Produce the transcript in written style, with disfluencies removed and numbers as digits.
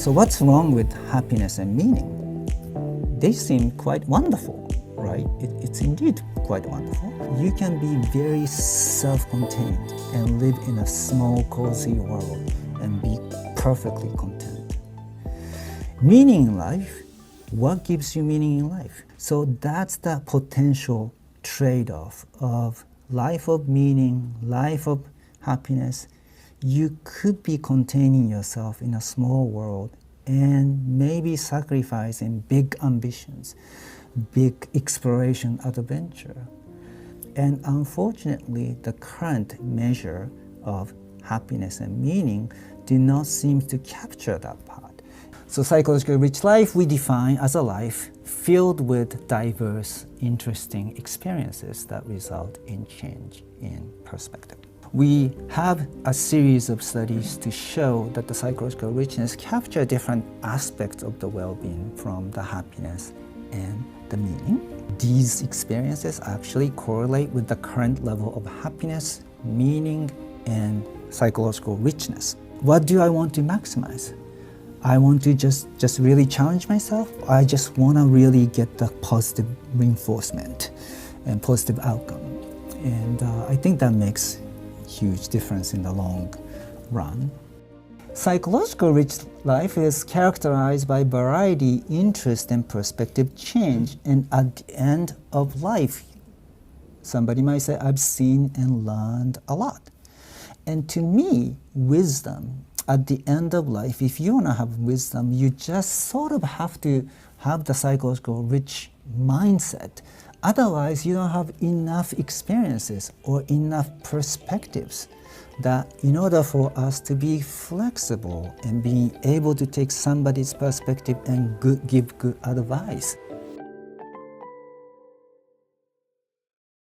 So what's wrong with happiness and meaning? They seem quite wonderful, right? It's indeed quite wonderful. You can be very self-contained and live in a small, cozy world and be perfectly content. Meaning in life, what gives you meaning in life? So that's the potential trade-off of life of meaning, life of happiness. You could be containing yourself in a small world and maybe sacrificing big ambitions, big exploration adventure. And unfortunately, the current measure of happiness and meaning do not seem to capture that part. So psychologically rich life we define as a life filled with diverse, interesting experiences that result in change in perspective. We have a series of studies to show that the psychological richness capture different aspects of the well-being from the happiness and the meaning. These experiences actually correlate with the current level of happiness, meaning, and psychological richness. What do I want to maximize? I want to just really challenge myself. I just want to really get the positive reinforcement and positive outcome. And I think that makes huge difference in the long run. Psychological rich life is characterized by variety, interest, and perspective change. And at the end of life, somebody might say, I've seen and learned a lot. And to me, wisdom, at the end of life, if you want to have wisdom, you just sort of have to have the psychological rich mindset. Otherwise, you don't have enough experiences or enough perspectives that in order for us to be flexible and being able to take somebody's perspective and give good advice.